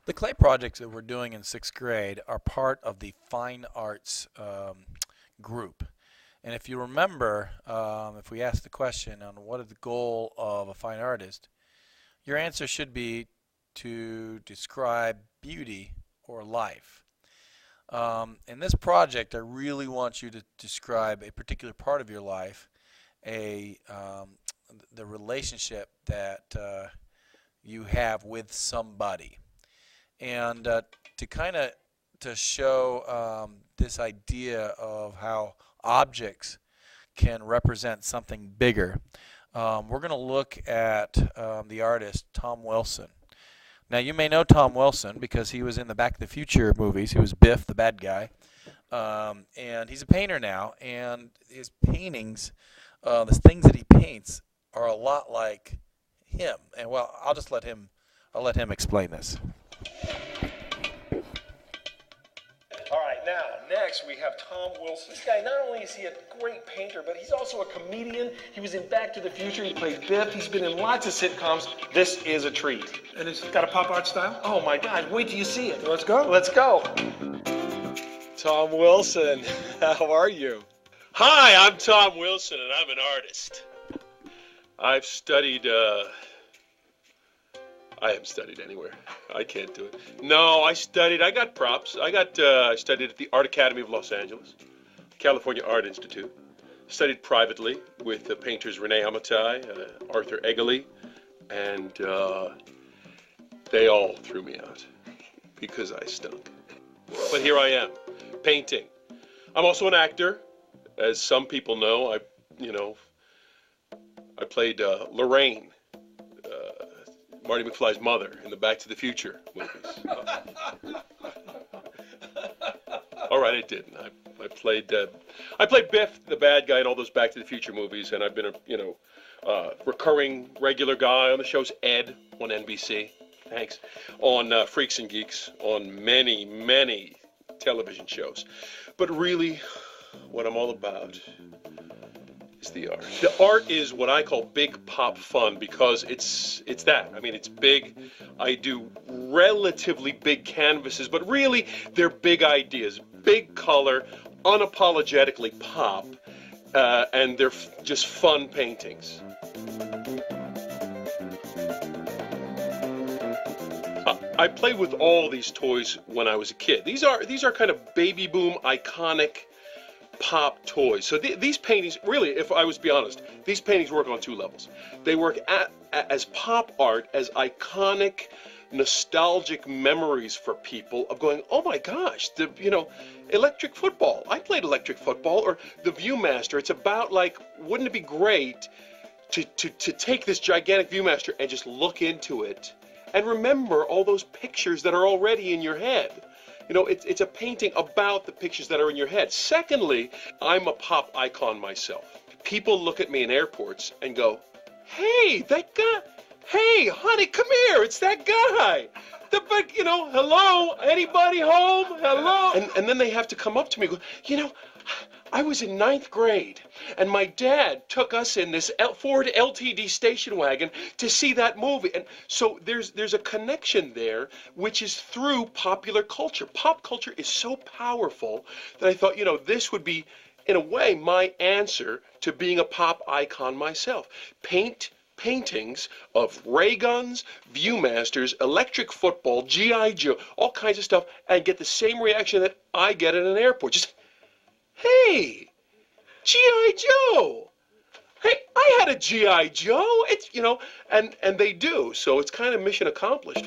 The clay projects that we're doing in sixth grade are part of the fine arts group. And if you remember, if we ask the question on what is the goal of a fine artist, your answer should be to describe beauty or life. In this project, I really want you to describe a particular part of your life, a the relationship that you have with somebody. And to kind of to show this idea of how objects can represent something bigger, we're going to look at the artist Tom Wilson. Now, you may know Tom Wilson because he was in the Back to the Future movies. He was Biff, the bad guy. And he's a painter now, and his paintings, the things that he paints, are a lot like him. And well, I'll let him explain this. All right, now, next we have Tom Wilson. This guy, not only is he a great painter, but he's also a comedian. He was in Back to the Future. He played Biff. He's been in lots of sitcoms. This is a treat. And it's got a pop art style? Oh, my God. Wait till you see it. Let's go. Let's go. Tom Wilson, how are you? Hi, I'm Tom Wilson, and I'm an artist. I've studied, I haven't studied anywhere. I can't do it. No, I got props. I studied at the Art Academy of Los Angeles, California Art Institute. Studied privately with the painters Rene Amatai, Arthur Eggerly, and they all threw me out because I stunk. But here I am, painting. I'm also an actor. As some people know, I played Lorraine, Marty McFly's mother in the Back to the Future movies. All right, I didn't. I played Biff, the bad guy in all those Back to the Future movies, and I've been a recurring regular guy on the shows Ed on NBC. Thanks. On Freaks and Geeks, on many, many television shows. But really, what I'm all about is the art. The art is what I call big pop fun because it's that. I mean, it's big. I do relatively big canvases, but really they're big ideas, big color, unapologetically pop, and they're just fun paintings. I played with all these toys when I was a kid. These are kind of baby boom iconic pop toys. So these paintings, really, if I was to be honest, these paintings work on two levels. They work as pop art, as iconic, nostalgic memories for people of going, oh my gosh, electric football. I played electric football, or the Viewmaster. It's about like, wouldn't it be great to take this gigantic Viewmaster and just look into it and remember all those pictures that are already in your head. It's a painting about the pictures that are in your head. Secondly, I'm a pop icon myself. People look at me in airports and go, hey, that guy, hey, honey, come here, it's that guy. Hello, anybody home? Hello? And then they have to come up to me and go, I was in 9th grade, and my dad took us in this Ford LTD station wagon to see that movie. And so there's a connection there, which is through popular culture. Pop culture is so powerful that I thought, this would be, in a way, my answer to being a pop icon myself. Paintings of ray guns, Viewmasters, electric football, G.I. Joe, all kinds of stuff, and get the same reaction that I get at an airport. Just, hey, G.I. Joe. Hey, I had a G.I. Joe. It's, and they do. So it's kind of mission accomplished.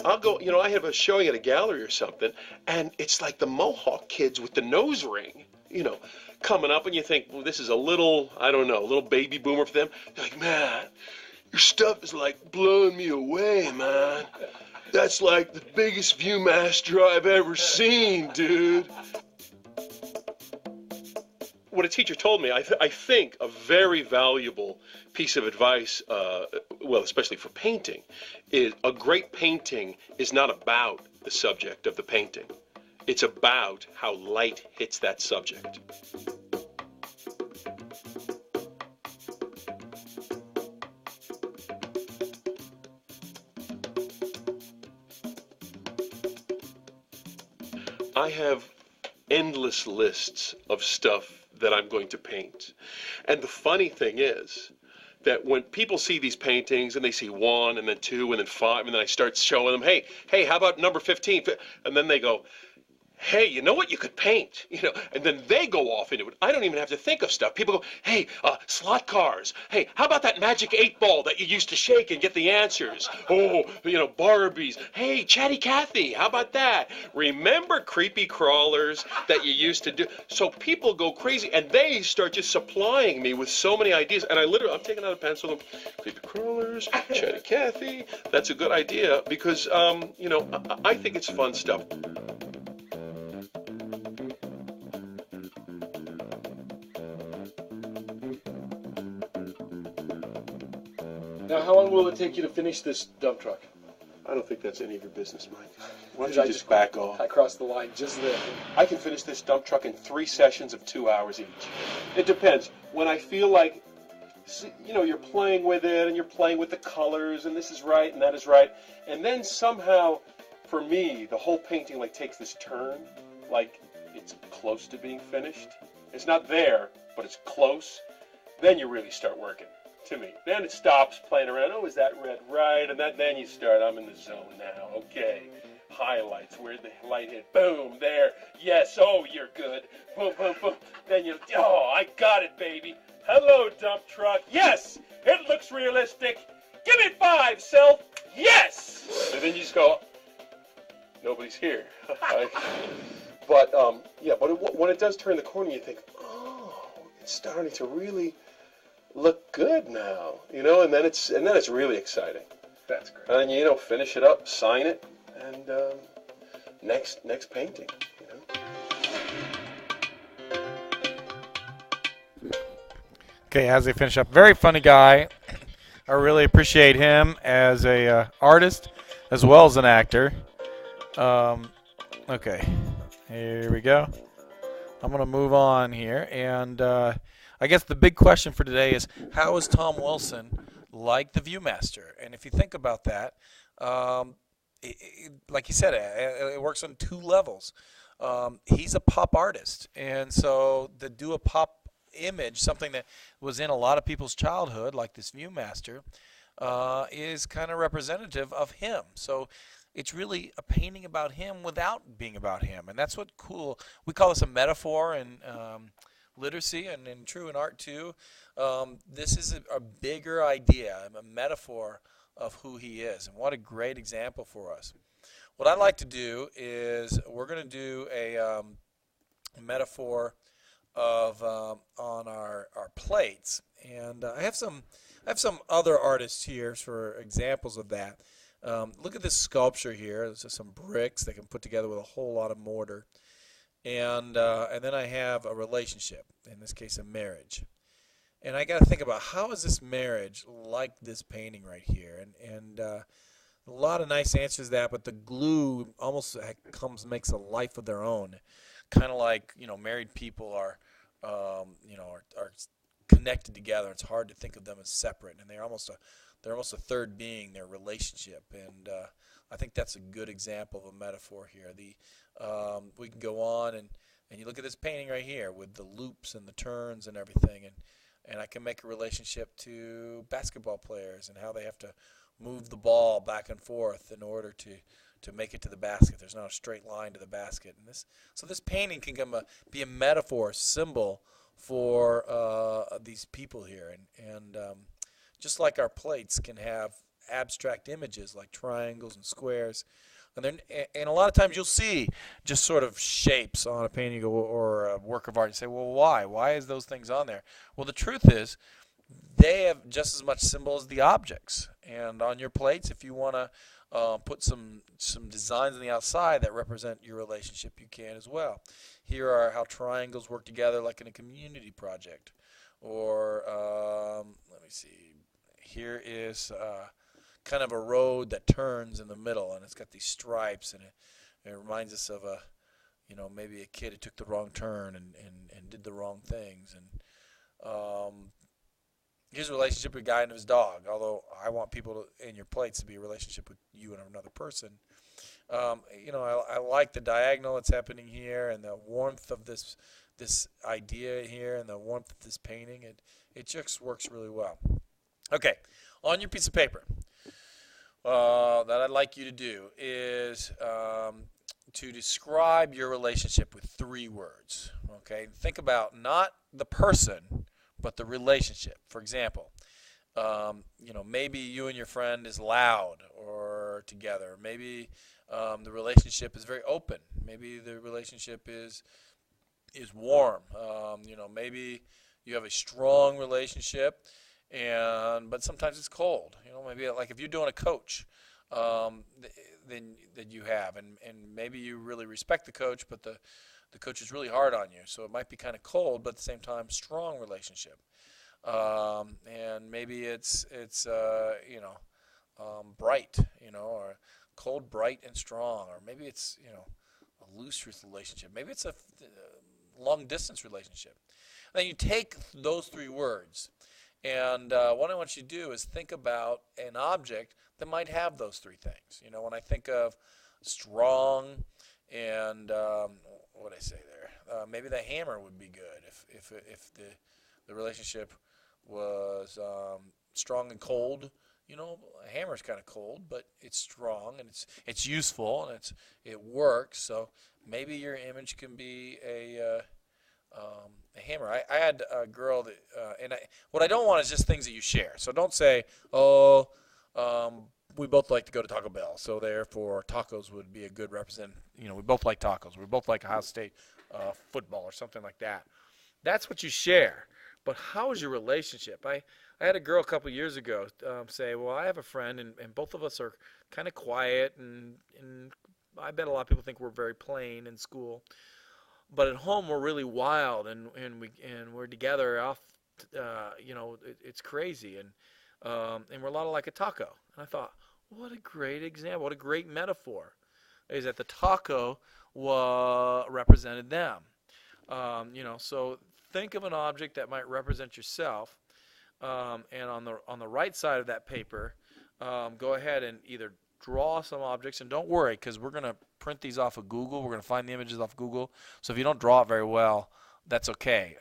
I'll go, I have a showing at a gallery or something, and it's like the Mohawk kids with the nose ring, coming up, and you think, well, this is a little, I don't know, a little baby boomer for them. They're like, man, your stuff is like blowing me away, man. That's like the biggest Viewmaster I've ever seen, dude. what a teacher told me, I think a very valuable piece of advice, well, especially for painting, is a great painting is not about the subject of the painting. It's about how light hits that subject. I have endless lists of stuff that I'm going to paint. And the funny thing is that when people see these paintings and they see 1 and then 2 and then 5 and then I start showing them, hey, how about number 15? And then they go, hey, you know what you could paint, and then they go off into it. I don't even have to think of stuff. People go, hey, slot cars. Hey, how about that magic 8-ball that you used to shake and get the answers? Oh, Barbies. Hey, Chatty Cathy, how about that? Remember creepy crawlers that you used to do? So people go crazy, and they start just supplying me with so many ideas, and I'm taking out a pencil, and creepy crawlers, Chatty Cathy. That's a good idea because, I think it's fun stuff. Now, how long will it take you to finish this dump truck? I don't think that's any of your business, Mike. Why don't Did I you just back off? I crossed the line just there. I can finish this dump truck in 3 sessions of 2 hours each. It depends. When I feel like, you're playing with it and you're playing with the colors and this is right and that is right, and then somehow, for me, the whole painting takes this turn, like it's close to being finished. It's not there, but it's close. Then you really start working. To me. Then it stops playing around. Oh, is that red right? And then you start, I'm in the zone now. Okay. Highlights, where'd the light hit? Boom, there. Yes, oh, you're good. Boom, boom, boom. Then I got it, baby. Hello, dump truck. Yes, it looks realistic. Give it 5, self. Yes. And then you just go, nobody's here. But when it does turn the corner, you think, oh, it's starting to really look good now, and then it's really exciting. That's great. And then finish it up, sign it, and next painting. Okay, as they finish up, very funny guy. I really appreciate him as a artist as well as an actor. Okay, here we go. I'm gonna move on here, and I guess the big question for today is, how is Tom Wilson like the Viewmaster? And if you think about that, like you said, it works on 2 levels. He's a pop artist, and so to do a pop image, something that was in a lot of people's childhood, like this Viewmaster, is kind of representative of him. So it's really a painting about him without being about him, and that's what cool. We call this a metaphor in literacy and true in art too. This is a bigger idea, a metaphor of who he is, and what a great example for us. What I'd like to do is we're going to do a metaphor of on our plates, and I have some other artists here for examples of that. Look at this sculpture here. There's just some bricks they can put together with a whole lot of mortar. And then I have a relationship, in this case a marriage. And I got to think about, how is this marriage like this painting right here? And a lot of nice answers to that, but the glue almost makes a life of their own. Kind of like, married people are connected together. It's hard to think of them as separate, and they're almost a third being, their relationship. And I think that's a good example of a metaphor here. We can go on and you look at this painting right here with the loops and the turns and everything, and I can make a relationship to basketball players and how they have to move the ball back and forth in order to make it to the basket. There's not a straight line to the basket. And this painting can be a metaphor, symbol for these people here, and just like our plates can have abstract images like triangles and squares, and a lot of times you'll see just sort of shapes on a painting or a work of art and say, well, why is those things on there? Well, the truth is they have just as much symbol as the objects. And on your plates, if you want to put some designs on the outside that represent your relationship, you can as well. Here are how triangles work together like in a community project. Or, let me see, here is kind of a road that turns in the middle, and it's got these stripes, and it reminds us of maybe a kid who took the wrong turn and did the wrong things. And here's a relationship with a guy and his dog. Although I want people in your plates to be a relationship with you and another person. I like the diagonal that's happening here and the warmth of this idea here and the warmth of this painting. It just works really well. Okay, on your piece of paper, that I'd like you to do is to describe your relationship with 3 words. Okay, think about not the person, but the relationship. For example, maybe you and your friend is loud or together. Maybe the relationship is very open. Maybe the relationship is warm. Maybe you have a strong relationship, but sometimes it's cold. Maybe like if you're doing a coach, then that you have, and maybe you really respect the coach, but the coach is really hard on you, so it might be kind of cold, but at the same time, strong relationship. And maybe it's bright, or cold, bright, and strong, or maybe it's a loose relationship. Maybe it's a long distance relationship. Then you take those 3 words, and what I want you to do is think about an object that might have those 3 things. When I think of strong and what did I say there? Maybe the hammer would be good if the relationship was strong and cold. A hammer's kind of cold, but it's strong and it's useful and it works. So maybe your image can be a hammer. I had a girl that, what I don't want is just things that you share. So don't say, we both like to go to Taco Bell, so therefore tacos would be a good represent. We both like tacos. We both like Ohio State football or something like that. That's what you share. But how is your relationship? I had a girl a couple years ago say, well, I have a friend, and both of us are kind of quiet, and I bet a lot of people think we're very plain in school. But at home, we're really wild, and we're together off. It's crazy, and we're a lot like a taco. And I thought, what a great example, what a great metaphor, is that the taco represented them. So think of an object that might represent yourself, and on the right side of that paper, go ahead and either draw some objects, and don't worry, because we're going to print these off of Google. We're going to find the images off Google. So if you don't draw it very well, that's okay.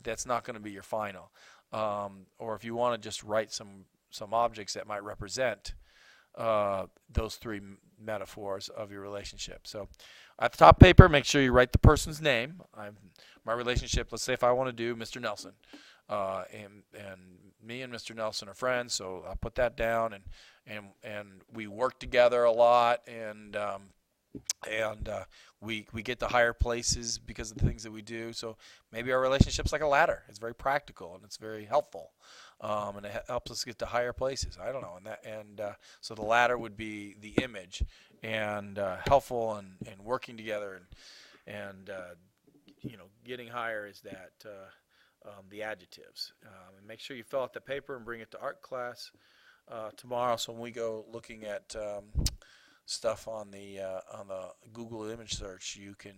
That's not going to be your final. Or if you want to just write some objects that might represent those 3 metaphors of your relationship. So at the top paper, make sure you write the person's name. My relationship, let's say if I want to do Mr. Nelson, and me and Mr. Nelson are friends, so I'll put that down, and we work together a lot, and we get to higher places because of the things that we do. So maybe our relationship's like a ladder. It's very practical and it's very helpful, and it helps us get to higher places. I don't know, so the ladder would be the image, and helpful and working together, and getting higher is that the adjectives. And make sure you fill out the paper and bring it to art class tomorrow. So when we go looking at stuff on the Google image search, you can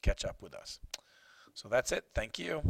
catch up with us. So that's it. Thank you.